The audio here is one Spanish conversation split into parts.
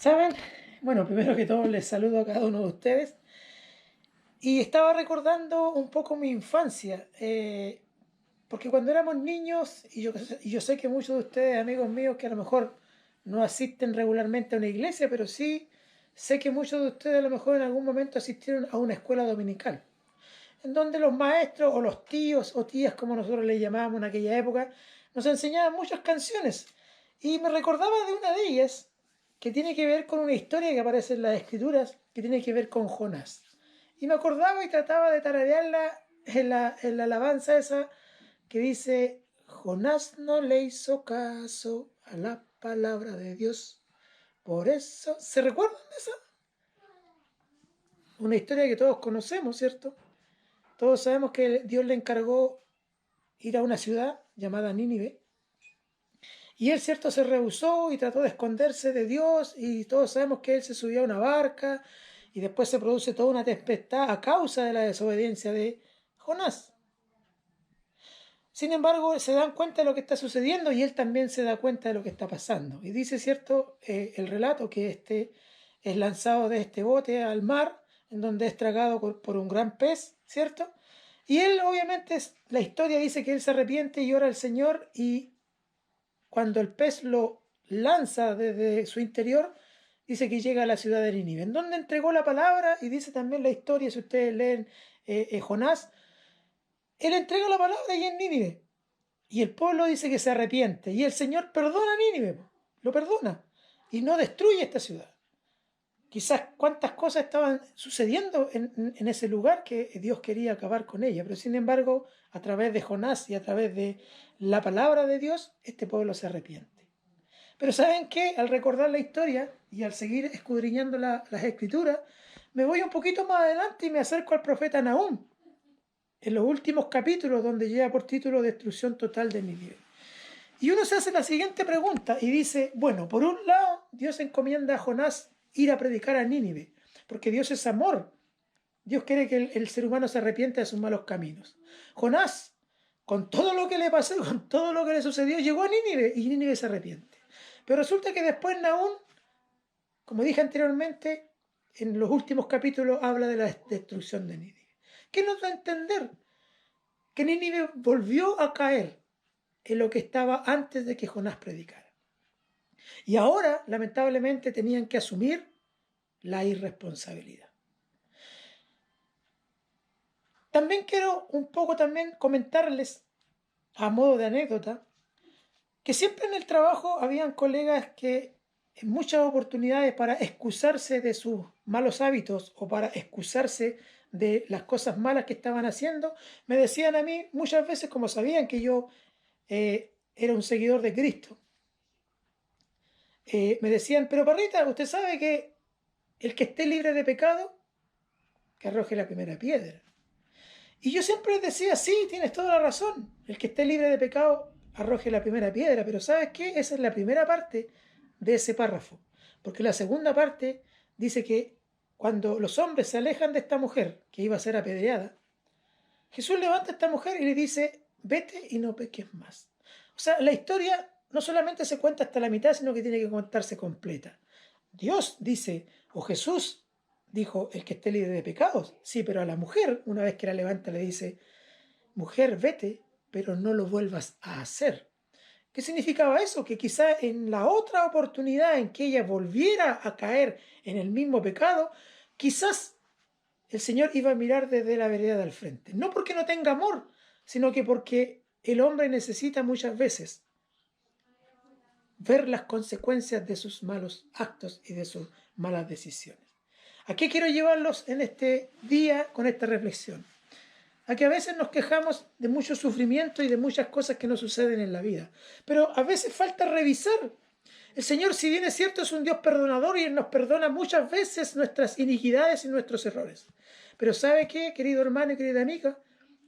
¿Saben? Bueno, primero que todo les saludo a cada uno de ustedes y estaba recordando un poco mi infancia, porque cuando éramos niños, y yo sé que muchos de ustedes, amigos míos, que a lo mejor no asisten regularmente a una iglesia, pero sí sé que muchos de ustedes a lo mejor en algún momento asistieron a una escuela dominical, en donde los maestros o los tíos o tías, como nosotros les llamábamos en aquella época, nos enseñaban muchas canciones. Y me recordaba de una de ellas que tiene que ver con una historia que aparece en las escrituras, que tiene que ver con Jonás. Y me acordaba y trataba de tararearla en la alabanza esa que dice, Jonás no le hizo caso a la palabra de Dios. Por eso, ¿se recuerdan de esa? Una historia que todos conocemos, ¿cierto? Todos sabemos que Dios le encargó ir a una ciudad llamada Nínive. Y él, cierto, se rehusó y trató de esconderse de Dios y todos sabemos que él se subió a una barca y después se produce toda una tempestad a causa de la desobediencia de Jonás. Sin embargo, se dan cuenta de lo que está sucediendo y él también se da cuenta de lo que está pasando. Y dice, cierto, el relato que este es lanzado de este bote al mar, en donde es tragado por un gran pez, ¿cierto? Y él, obviamente, la historia dice que él se arrepiente y ora al Señor y cuando el pez lo lanza desde su interior, dice que llega a la ciudad de Nínive, en donde entregó la palabra, y dice también la historia, si ustedes leen Jonás, él entrega la palabra y en Nínive. Y el pueblo dice que se arrepiente, y el Señor perdona a Nínive, lo perdona, y no destruye esta ciudad. Quizás cuántas cosas estaban sucediendo en ese lugar que Dios quería acabar con ella, pero sin embargo, a través de Jonás y a través de la palabra de Dios, este pueblo se arrepiente. Pero ¿saben qué? Al recordar la historia y al seguir escudriñando las escrituras, me voy un poquito más adelante y me acerco al profeta Nahum, en los últimos capítulos donde lleva por título Destrucción total de Nínive. Y uno se hace la siguiente pregunta y dice, bueno, por un lado, Dios encomienda a Jonás ir a predicar a Nínive, porque Dios es amor. Dios quiere que el ser humano se arrepienta de sus malos caminos. Jonás, con todo lo que le pasó, con todo lo que le sucedió, llegó a Nínive y Nínive se arrepiente. Pero resulta que después Nahum, como dije anteriormente, en los últimos capítulos habla de la destrucción de Nínive. ¿Qué nos da a entender? Que Nínive volvió a caer en lo que estaba antes de que Jonás predicara. Y ahora, lamentablemente, tenían que asumir la irresponsabilidad. También quiero un poco también comentarles, a modo de anécdota, que siempre en el trabajo habían colegas que en muchas oportunidades para excusarse de sus malos hábitos o para excusarse de las cosas malas que estaban haciendo, me decían a mí muchas veces, como sabían que yo era un seguidor de Cristo, me decían, pero Parrita, usted sabe que el que esté libre de pecado, que arroje la primera piedra. Y yo siempre les decía, sí, tienes toda la razón, el que esté libre de pecado, arroje la primera piedra, pero ¿sabes qué? Esa es la primera parte de ese párrafo, porque la segunda parte dice que cuando los hombres se alejan de esta mujer, que iba a ser apedreada, Jesús levanta a esta mujer y le dice, vete y no peques más. O sea, la historia no solamente se cuenta hasta la mitad, sino que tiene que contarse completa. Dios dice, o Jesús dijo, el que esté libre de pecados. Sí, pero a la mujer, una vez que la levanta, le dice, mujer, vete, pero no lo vuelvas a hacer. ¿Qué significaba eso? Que quizá en la otra oportunidad en que ella volviera a caer en el mismo pecado, quizás el Señor iba a mirar desde la vereda del frente. No porque no tenga amor, sino que porque el hombre necesita muchas veces ver las consecuencias de sus malos actos y de sus malas decisiones. ¿A qué quiero llevarlos en este día con esta reflexión? A que a veces nos quejamos de mucho sufrimiento y de muchas cosas que nos suceden en la vida, pero a veces falta revisar. El Señor, si bien es cierto, es un Dios perdonador y Él nos perdona muchas veces nuestras iniquidades y nuestros errores. Pero ¿sabe qué, querido hermano y querida amiga?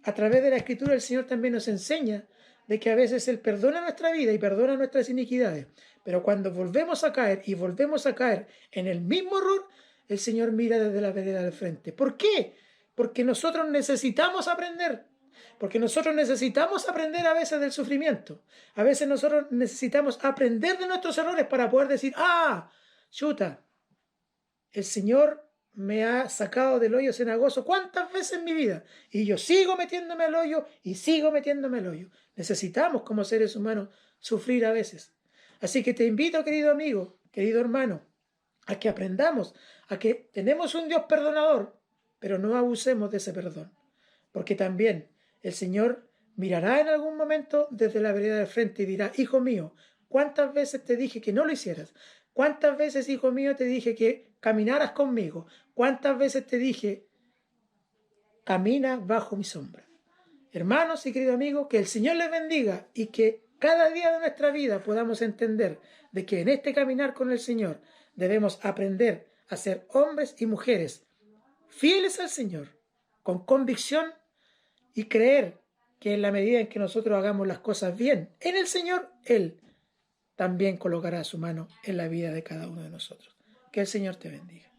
A través de la Escritura el Señor también nos enseña de que a veces Él perdona nuestra vida y perdona nuestras iniquidades. Pero cuando volvemos a caer y volvemos a caer en el mismo error, el Señor mira desde la vereda del frente. ¿Por qué? Porque nosotros necesitamos aprender. Porque nosotros necesitamos aprender a veces del sufrimiento. A veces nosotros necesitamos aprender de nuestros errores para poder decir, chuta, el Señor me ha sacado del hoyo cenagoso cuántas veces en mi vida y yo sigo metiéndome al hoyo y sigo metiéndome al hoyo. Necesitamos como seres humanos sufrir a veces. Así que te invito, querido amigo, querido hermano, a que aprendamos a que tenemos un Dios perdonador, pero no abusemos de ese perdón, porque también el Señor mirará en algún momento desde la vereda del frente y dirá: hijo mío, ¿cuántas veces te dije que no lo hicieras? ¿Cuántas veces, hijo mío, te dije que caminaras conmigo? ¿Cuántas veces te dije, camina bajo mi sombra? Hermanos y queridos amigos, que el Señor les bendiga y que cada día de nuestra vida podamos entender de que en este caminar con el Señor debemos aprender a ser hombres y mujeres fieles al Señor, con convicción, y creer que en la medida en que nosotros hagamos las cosas bien en el Señor, Él también colocará su mano en la vida de cada uno de nosotros. Que el Señor te bendiga.